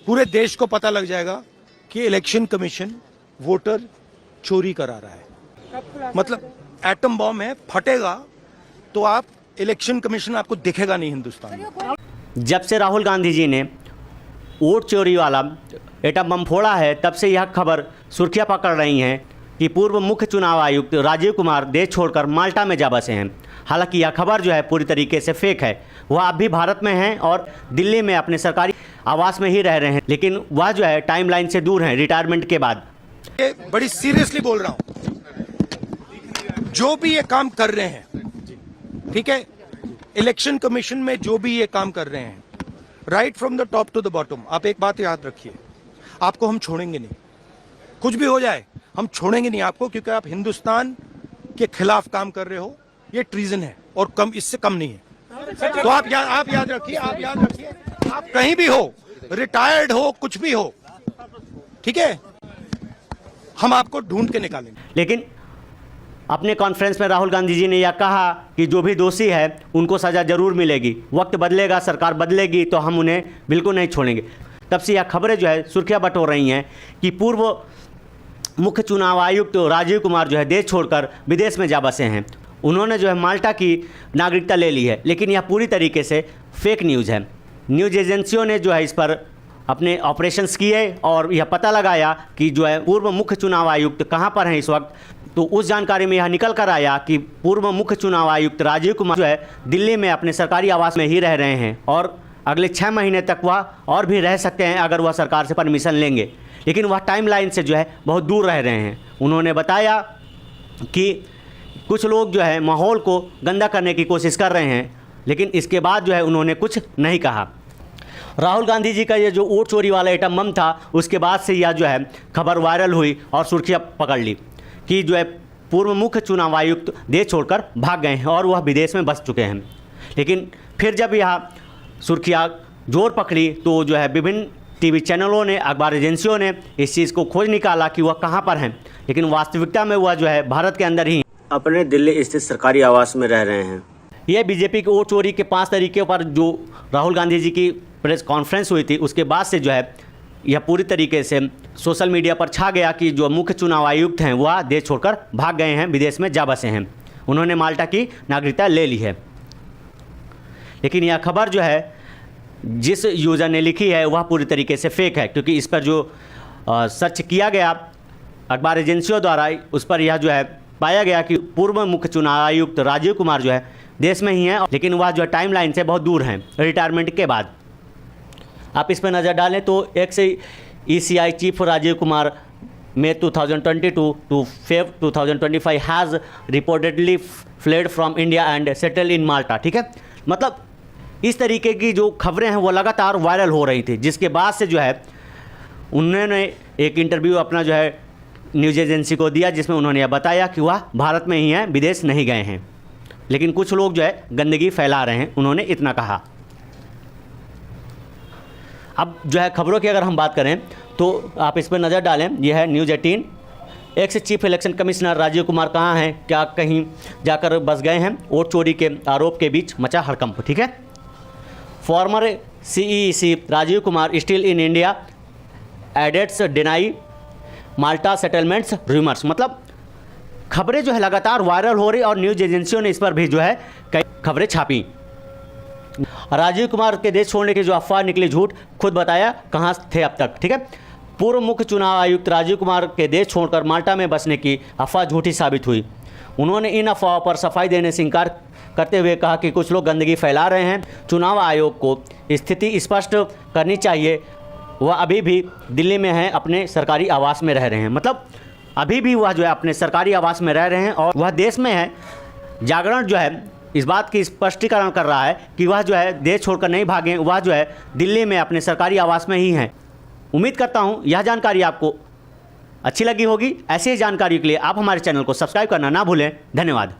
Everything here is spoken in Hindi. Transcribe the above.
पूरे देश को पता लग जाएगा कि इलेक्शन कमीशन वोटर चोरी करा रहा है। मतलब एटम बॉम्ब है, फटेगा तो आप इलेक्शन कमीशन आपको दिखेगा नहीं हिंदुस्तान में। जब से राहुल गांधी जी ने वोट चोरी वाला एटम बम फोड़ा है, तब से यह खबर सुर्खियां पकड़ रही हैं कि पूर्व मुख्य चुनाव आयुक्त राजीव कुमार देश छोड़कर माल्टा में जा बसे हैं। हालांकि यह खबर जो है पूरी तरीके से फेक है। वह अब भी भारत में हैं और दिल्ली में अपने सरकारी आवास में ही रह रहे हैं, लेकिन वह जो है टाइमलाइन से दूर हैं रिटायरमेंट के बाद। ये बड़ी सीरियसली बोल रहा हूं, जो भी ये काम कर रहे हैं, ठीक है, इलेक्शन कमीशन में जो भी ये काम कर रहे हैं, right from the top to the bottom, आप एक बात याद रखिए, आपको हम छोड़ेंगे नहीं। कुछ भी हो जाए हम छोड़ेंगे नहीं आपको, क्योंकि आप हिंदुस्तान के खिलाफ काम कर रहे हो। ये ट्रीजन है और कम, इससे कम नहीं है। तो आप याद रखिए, आप कहीं भी हो, रिटायर्ड हो, कुछ भी हो, ठीक है, हम आपको ढूंढ के निकालेंगे। लेकिन अपने कॉन्फ्रेंस में राहुल गांधी जी ने यह कहा कि जो भी दोषी है उनको सज़ा जरूर मिलेगी। वक्त बदलेगा, सरकार बदलेगी तो हम उन्हें बिल्कुल नहीं छोड़ेंगे। तब से यह खबरें जो है सुर्खियां बटोर रही हैं कि पूर्व मुख्य चुनाव आयुक्त राजीव कुमार जो है देश छोड़कर विदेश में जा बसे हैं। उन्होंने जो है माल्टा की नागरिकता ले ली है, लेकिन यह पूरी तरीके से फेक न्यूज़ है। न्यूज़ एजेंसियों ने जो है इस पर अपने ऑपरेशंस किए और यह पता लगाया कि जो है पूर्व मुख्य चुनाव आयुक्त कहां पर हैं इस वक्त। तो उस जानकारी में यह निकल कर आया कि पूर्व मुख्य चुनाव आयुक्त राजीव कुमार जो है दिल्ली में अपने सरकारी आवास में ही रह रहे हैं और अगले 6 महीने तक वह और भी रह सकते हैं अगर वह सरकार से परमिशन लेंगे। लेकिन वह टाइमलाइन से जो है बहुत दूर रह रहे हैं। उन्होंने बताया कि कुछ लोग जो है माहौल को गंदा करने की कोशिश कर रहे हैं, लेकिन इसके बाद जो है उन्होंने कुछ नहीं कहा। राहुल गांधी जी का ये जो वोट चोरी वाला एटम बम था, उसके बाद से यह जो है खबर वायरल हुई और सुर्खियां पकड़ ली कि जो है पूर्व मुख्य चुनाव आयुक्त देश छोड़कर भाग गए हैं और वह विदेश में बस चुके हैं। लेकिन फिर जब यह सुर्खियां जोर पकड़ी तो जो है विभिन्न टीवी चैनलों ने, अखबार एजेंसियों ने इस चीज़ को खोज निकाला कि वह कहाँ पर हैं, लेकिन वास्तविकता में वह जो है भारत के अंदर ही अपने दिल्ली स्थित सरकारी आवास में रह रहे हैं। यह बीजेपी के वोट चोरी के 5 तरीके पर जो राहुल गांधी जी की प्रेस कॉन्फ्रेंस हुई थी, उसके बाद से जो है यह पूरी तरीके से सोशल मीडिया पर छा गया कि जो मुख्य चुनाव आयुक्त हैं वह देश छोड़कर भाग गए हैं, विदेश में जा बसे हैं। उन्होंने माल्टा की नागरिकता ले ली है। लेकिन यह खबर जो है जिस यूज़र ने लिखी है वह पूरी तरीके से फेक है, क्योंकि इस पर जो सर्च किया गया अखबार एजेंसियों द्वारा, उस पर यह जो है पाया गया कि पूर्व मुख्य चुनाव आयुक्त राजीव कुमार जो है देश में ही हैं, लेकिन वह जो है टाइमलाइन से बहुत दूर हैं रिटायरमेंट के बाद। आप इस पर नज़र डालें तो ex ECI chief Rajiv Kumar May 2022 to Feb 2025 has reportedly fled from India and settle in Malta. ठीक है, मतलब इस तरीके की जो खबरें हैं वो लगातार वायरल हो रही थी, जिसके बाद से जो है उन्होंने एक इंटरव्यू अपना जो है न्यूज़ एजेंसी को दिया, जिसमें उन्होंने यह बताया कि वह भारत में ही हैं, विदेश नहीं गए हैं। लेकिन कुछ लोग जो है गंदगी फैला रहे हैं, उन्होंने इतना कहा। अब जो है खबरों की अगर हम बात करें तो आप इस पर नज़र डालें, यह है news 18। Ex chief election commissioner Rajiv Kumar कहाँ हैं, क्या कहीं जाकर बस गए हैं? वोट चोरी के आरोप के बीच मचा हड़कंप। ठीक है, former CEC Rajiv Kumar still in India, aides deny Malta settlements rumours. मतलब खबरें जो है लगातार वायरल हो रही और न्यूज़ एजेंसियों ने इस पर भी जो है कई खबरें छापी। राजीव कुमार के देश छोड़ने की जो अफवाह निकली झूठ, खुद बताया कहाँ थे अब तक। ठीक है, पूर्व मुख्य चुनाव आयुक्त राजीव कुमार के देश छोड़कर माल्टा में बसने की अफवाह झूठी साबित हुई। उन्होंने इन अफवाहों पर सफाई देने से इनकार करते हुए कहा कि कुछ लोग गंदगी फैला रहे हैं। चुनाव आयोग को स्थिति स्पष्ट करनी चाहिए, वह अभी भी दिल्ली में हैं, अपने सरकारी आवास में रह रहे हैं। मतलब अभी भी वह जो है अपने सरकारी आवास में रह रहे हैं और वह देश में है। जागरण जो है इस बात की स्पष्टीकरण कर रहा है कि वह जो है देश छोड़कर नहीं भागे, वह जो है दिल्ली में अपने सरकारी आवास में ही हैं। उम्मीद करता हूं यह जानकारी आपको अच्छी लगी होगी। ऐसी ही जानकारी के लिए आप हमारे चैनल को सब्सक्राइब करना ना भूलें। धन्यवाद।